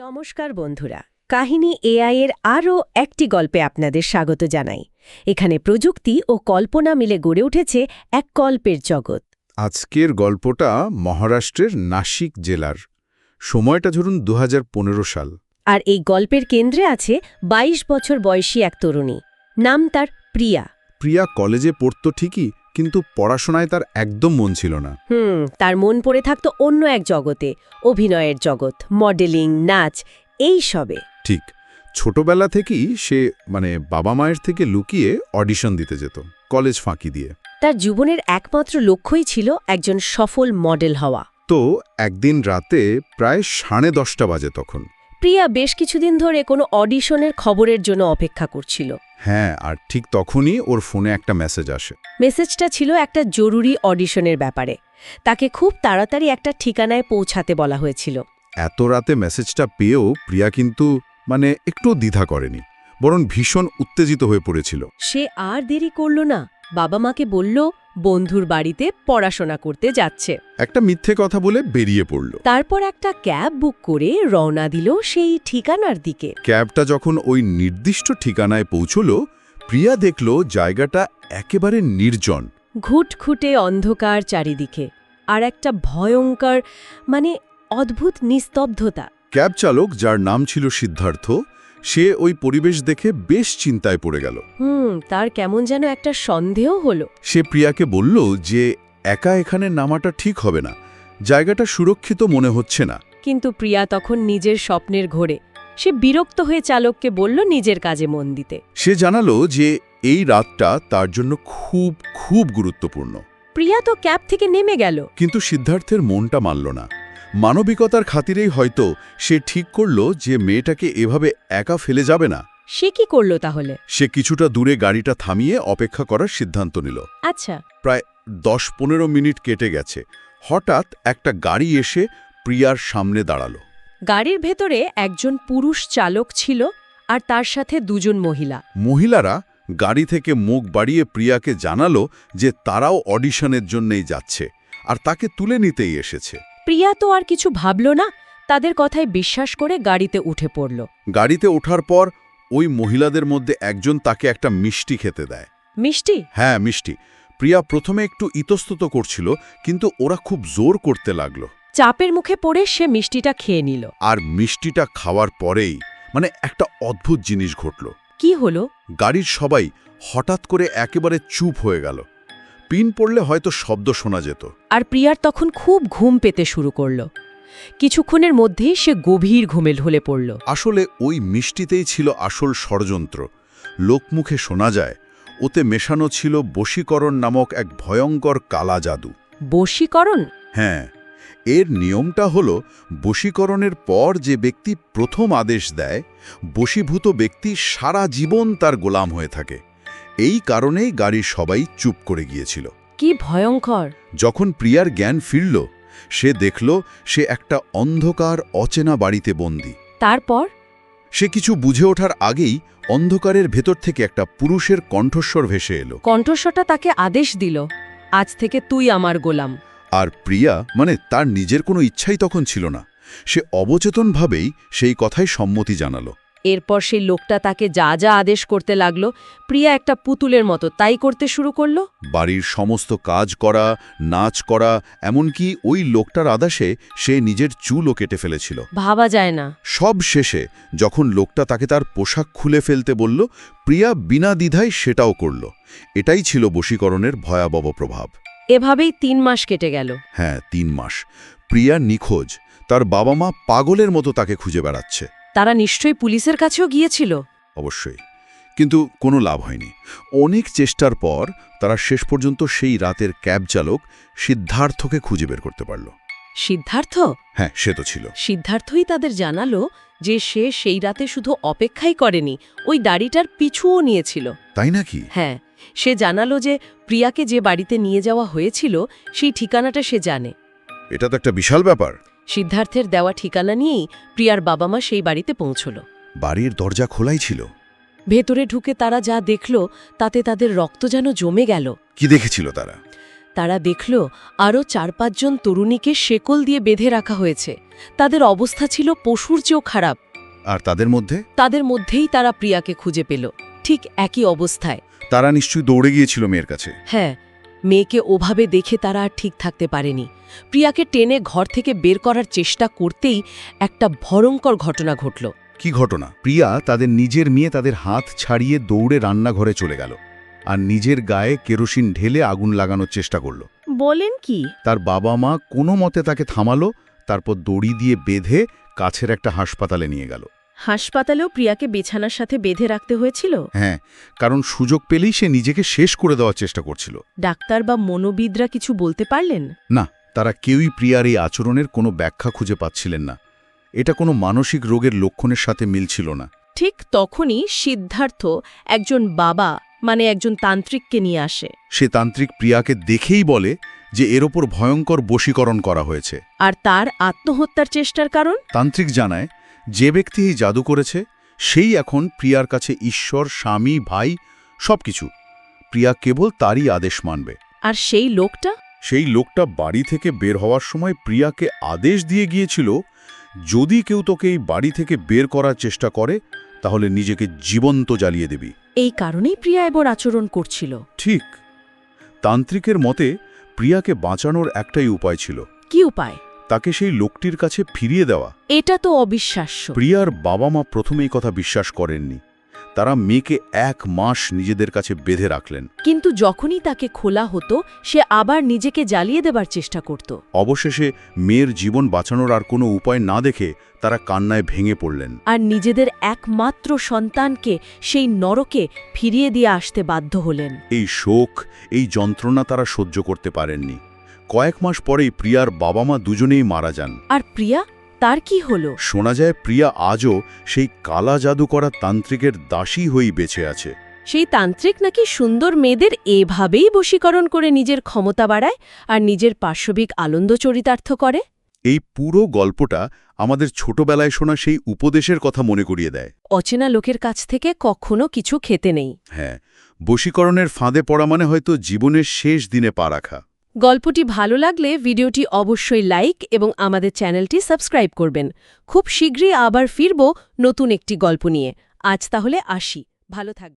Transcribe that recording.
নমস্কার বন্ধুরা, কাহিনী এআই এর আরও একটি গল্পে আপনাদের স্বাগত জানাই। এখানে প্রযুক্তি ও কল্পনা মিলে গড়ে উঠেছে এক গল্পের জগৎ। আজকের গল্পটা মহারাষ্ট্রের নাসিক জেলার। সময়টা ধরুন 2015 সাল। আর এই গল্পের কেন্দ্রে আছে ২২ বছর বয়সী এক তরুণী। নাম তার প্রিয়া। প্রিয়া কলেজে পড়তো ঠিকই, কিন্তু পড়াশোনায় তার একদম মন ছিল না। তার মন পড়ে থাকতো অন্য এক জগতে, অভিনয়ের জগৎ, মডেলিং, নাচ, এই সবে। ঠিক ছোটবেলা থেকেই সে বাবা মায়ের থেকে লুকিয়ে অডিশন দিতে যেত, কলেজ ফাঁকি দিয়ে। তার জীবনের একমাত্র লক্ষ্যই ছিল একজন সফল মডেল হওয়া। তো একদিন রাতে প্রায় 10:30 বাজে তখন। প্রিয়া বেশ কিছুদিন ধরে কোনো অডিশনের খবরের জন্য অপেক্ষা করছিল। হ্যাঁ, আর ঠিক তখনই ওর ফোনে একটা মেসেজ আসে। মেসেজটা ছিল একটা জরুরি অডিশনের ব্যাপারে। তাকে খুব তাড়াতাড়ি একটা ঠিকানায় পৌঁছাতে বলা হয়েছিল। এত রাতে মেসেজটা পেয়েও প্রিয়া কিন্তু একটু দ্বিধা করেনি, বরং ভীষণ উত্তেজিত হয়ে পড়েছিল। সে আর দেরি করল না, বাবা মাকে বলল বন্ধুর বাড়িতে পড়াশোনা করতে যাচ্ছে। একটা মিথ্যে কথা বলে বেরিয়ে পড়ল। তারপর একটা ক্যাব বুক করে রওনা দিল সেই ঠিকানার দিকে। ক্যাবটা যখন ওই নির্দিষ্ট ঠিকানায় পৌঁছল, প্রিয়া দেখল জায়গাটা একেবারে নির্জন। ঘুটঘুটে অন্ধকার চারিদিকে, আর একটা ভয়ঙ্কর অদ্ভুত নিস্তব্ধতা। ক্যাব চালক, যার নাম ছিল সিদ্ধার্থ, সে ওই পরিবেশ দেখে বেশ চিন্তায় পড়ে গেল। তার কেমন যেন একটা সন্দেহ হলো। সে প্রিয়াকে বলল যে একা এখানে নামাটা ঠিক হবে না, জায়গাটা সুরক্ষিত মনে হচ্ছে না। কিন্তু প্রিয়া তখন নিজের স্বপ্নের ঘোরে। সে বিরক্ত হয়ে চালককে বলল নিজের কাজে মন দিতে। সে জানালো যে এই রাতটা তার জন্য খুব খুব গুরুত্বপূর্ণ। প্রিয়া তো ক্যাব থেকে নেমে গেল। কিন্তু সিদ্ধার্থের মনটা মানল না। মানবিকতার খাতিরেই হয়তো সে ঠিক করল যে মেয়েটাকে এভাবে একা ফেলে যাবে না। সে কি করল তাহলে? সে কিছুটা দূরে গাড়িটা থামিয়ে অপেক্ষা করার সিদ্ধান্ত নিল। আচ্ছা। প্রায় 10-15 মিনিট কেটে গেছে। হঠাৎ একটা গাড়ি এসে প্রিয়ার সামনে দাঁড়ালো। গাড়ির ভেতরে একজন পুরুষ চালক ছিল, আর তার সাথে দুজন মহিলা। মহিলারা গাড়ি থেকে মুখ বাড়িয়ে প্রিয়াকে জানালো যে তারাও অডিশনের জন্যই যাচ্ছে, আর তাকে তুলে নিতেই এসেছে। প্রিয়া তো আর কিছু ভাবল না, তাদের কথায় বিশ্বাস করে গাড়িতে উঠে পড়ল। গাড়িতে ওঠার পর ওই মহিলাদের মধ্যে একজন তাকে একটা মিষ্টি খেতে দেয়। মিষ্টি? হ্যাঁ, মিষ্টি। প্রিয়া প্রথমে একটু ইতস্তত করছিল, কিন্তু ওরা খুব জোর করতে লাগলো। চাপের মুখে পড়ে সে মিষ্টিটা খেয়ে নিল। আর মিষ্টিটা খাওয়ার পরেই একটা অদ্ভুত জিনিস ঘটল। কি হলো? গাড়ির সবাই হঠাৎ করে একেবারে চুপ হয়ে গেল। পিন পড়লে হয়তো শব্দ শোনা যেত। আর প্রিয়ার তখন খুব ঘুম পেতে শুরু করল। কিছুক্ষণের মধ্যেই সে গভীর ঘুমে ঢলে পড়ল। আসলে ওই মিষ্টিতেই ছিল আসল ষড়যন্ত্র। লোকমুখে শোনা যায় ওতে মেশানো ছিল বশীকরণ নামক এক ভয়ঙ্কর কালা জাদু। বশীকরণ? হ্যাঁ, এর নিয়মটা হলো বশীকরণের পর যে ব্যক্তি প্রথম আদেশ দেয়, বশীভূত ব্যক্তি সারা জীবন তার গোলাম হয়ে থাকে। এই কারণেই গাড়ির সবাই চুপ করে গিয়েছিল। কি ভয়ঙ্কর! যখন প্রিয়ার জ্ঞান ফিরল, সে দেখল সে একটা অন্ধকার অচেনা বাড়িতে বন্দী। তারপর? সে কিছু বুঝে ওঠার আগেই অন্ধকারের ভেতর থেকে একটা পুরুষের কণ্ঠস্বর ভেসে এলো। কণ্ঠস্বরটা তাকে আদেশ দিল, আজ থেকে তুই আমার গোলাম। আর প্রিয়া তার নিজের কোনো ইচ্ছাই তখন ছিল না। সে অবচেতনভাবেই সেই কথায় সম্মতি জানালো। এরপর সেই লোকটা তাকে যা যা আদেশ করতে লাগলো, প্রিয়া একটা পুতুলের মতো তাই করতে শুরু করল। বাড়ির সমস্ত কাজ করা, নাচ করা, এমনকি ওই লোকটার আদেশে সে নিজের চুলও কেটে ফেলেছিল। ভাবা যায় না। সব শেষে যখন লোকটা তাকে তার পোশাক খুলে ফেলতে বলল, প্রিয়া বিনা দ্বিধায় সেটাও করল। এটাই ছিল বশীকরণের ভয়াবহ প্রভাব। এভাবেই 3 মাস কেটে গেল। হ্যাঁ, 3 মাস। প্রিয়া নিখোঁজ। তার বাবা মা পাগলের মতো তাকে খুঁজে বেড়াচ্ছে। তারা নিশ্চয়ই পুলিশের কাছেও গিয়েছিল। অবশ্যই, কিন্তু কোনো লাভ হয়নি। অনেক চেষ্টার পর তারা শেষ পর্যন্ত সেই রাতের ক্যাব চালক সিদ্ধার্থকে খুঁজে বের করতে পারল। সিদ্ধার্থ? হ্যাঁ, সে তো ছিল। সিদ্ধার্থই তাদের জানালো যে সে সেই রাতে শুধু অপেক্ষাই করেনি, ওই দাড়িটার পিছুও নিয়েছিল। তাই নাকি? হ্যাঁ, সে জানালো যে প্রিয়াকে যে বাড়িতে নিয়ে যাওয়া হয়েছিল সেই ঠিকানাটা সে জানে। এটা তো একটা বিশাল ব্যাপার। সিদ্ধার্থের দেওয়া ঠিকানা নিয়েই প্রিয়ার বাবা মা সেই বাড়িতে পৌঁছল। বাড়ির দরজা খোলাই ছিল। ভেতরে ঢুকে তারা যা দেখল তাতে তাদের রক্ত যেন জমে গেল। কি দেখেছিল তারা? তারা দেখল আরও 4-5 জন তরুণীকে শেকল দিয়ে বেঁধে রাখা হয়েছে। তাদের অবস্থা ছিল পশুর চেয়েও খারাপ। আর তাদের মধ্যে তাদের মধ্যেই তারা প্রিয়াকে খুঁজে পেল, ঠিক একই অবস্থায়। তারা নিশ্চয়ই দৌড়ে গিয়েছিল মেয়ের কাছে। হ্যাঁ, মেয়েকে ওভাবে দেখে তারা আর ঠিক থাকতে পারেনি। প্রিয়াকে টেনে ঘর থেকে বের করার চেষ্টা করতেই একটা ভয়ঙ্কর ঘটনা ঘটল। কি ঘটনা? প্রিয়া তাদের নিজের মেয়ে তাদের হাত ছাড়িয়ে দৌড়ে রান্নাঘরে চলে গেল আর নিজের গায়ে কেরোসিন ঢেলে আগুন লাগানোর চেষ্টা করল। বলেন কি? তার বাবা মা কোনো মতে তাকে থামালো, তারপর দড়ি দিয়ে বেঁধে কাছের একটা হাসপাতালে নিয়ে গেল। হাসপাতালেও প্রিয়াকে বিছানার সাথে বেঁধে রাখতে হয়েছিল? হ্যাঁ, কারণ সুযোগ পেলেই সে নিজেকে শেষ করে দেওয়ার চেষ্টা করছিল। ডাক্তার বা মনোবিদরা কিছু বলতে পারলেন? না, তারা কেউই প্রিয়ার এই আচরণের কোনো ব্যাখ্যা খুঁজে পাচ্ছিলেন না। এটা কোনো মানসিক রোগের লক্ষণের সাথে মিলছিল না। ঠিক তখনই সিদ্ধার্থ একজন বাবা, মানে একজন তান্ত্রিককে নিয়ে আসে। সে তান্ত্রিক প্রিয়াকে দেখেই বলে যে এর ওপর ভয়ঙ্কর বশীকরণ করা হয়েছে। আর তার আত্মহত্যার চেষ্টার কারণ? তান্ত্রিক জানায় যে ব্যক্তি এই জাদু করেছে সেই এখন প্রিয়ার কাছে ঈশ্বর, স্বামী, ভাই সবকিছু। প্রিয়া কেবল তারই আদেশ মানবে। আর সেই লোকটা? সেই লোকটা বাড়ি থেকে বের হওয়ার সময় প্রিয়াকে আদেশ দিয়ে গিয়েছিল, যদি কেউ তোকে এই বাড়ি থেকে বের করার চেষ্টা করে তাহলে নিজেকে জীবন্ত জ্বালিয়ে দিবি। এই কারণেই প্রিয়া এবার আচরণ করছিল। ঠিক। তান্ত্রিকের মতে প্রিয়াকে বাঁচানোর একটাই উপায় ছিল। কি উপায়? তাকে সেই লোকটির কাছে ফিরিয়ে দেওয়া। এটা তো অবিশ্বাস্য। প্রিয়ার বাবা মা প্রথমেই কথা বিশ্বাস করেননি। তারা মেয়েকে 1 মাস নিজেদের কাছে বেঁধে রাখলেন। কিন্তু যখনই তাকে খোলা হতো সে আবার নিজেকে জ্বালিয়ে দেবার চেষ্টা করত। অবশেষে মেয়ের জীবন বাঁচানোর আর কোনো উপায় না দেখে তারা কান্নায় ভেঙে পড়লেন। আর নিজেদের একমাত্র সন্তানকে সেই নরকে ফিরিয়ে দিয়ে আসতে বাধ্য হলেন। এই শোক, এই যন্ত্রণা তারা সহ্য করতে পারেননি। কয়েক মাস পরেই প্রিয়ার বাবা মা দুজনেই মারা যান। আর প্রিয়া, তার কি হলো? শোনা যায় প্রিয়া আজও সেই কালা জাদু করা তান্ত্রিকের দাসী হয়েই বেঁচে আছে। সেই তান্ত্রিক নাকি সুন্দর মেয়েদের এভাবেই বশীকরণ করে নিজের ক্ষমতা বাড়ায় আর নিজের পার্শ্ববিক আনন্দ চরিতার্থ করে। এই পুরো গল্পটা আমাদের ছোটবেলায় শোনা সেই উপদেশের কথা মনে করিয়ে দেয়। অচেনা লোকের কাছ থেকে কখনো কিছু খেতে নেই। হ্যাঁ, বশীকরণের ফাঁদে পড়া মানে হয়তো জীবনের শেষ দিনে পা রাখা। গল্পটি ভালো লাগলে ভিডিওটি অবশ্যই লাইক এবং আমাদের চ্যানেলটি সাবস্ক্রাইব করবেন। খুব শীঘ্রই আবার ফিরব নতুন একটি গল্প নিয়ে। আজ তাহলে আসি, ভালো থাকবেন।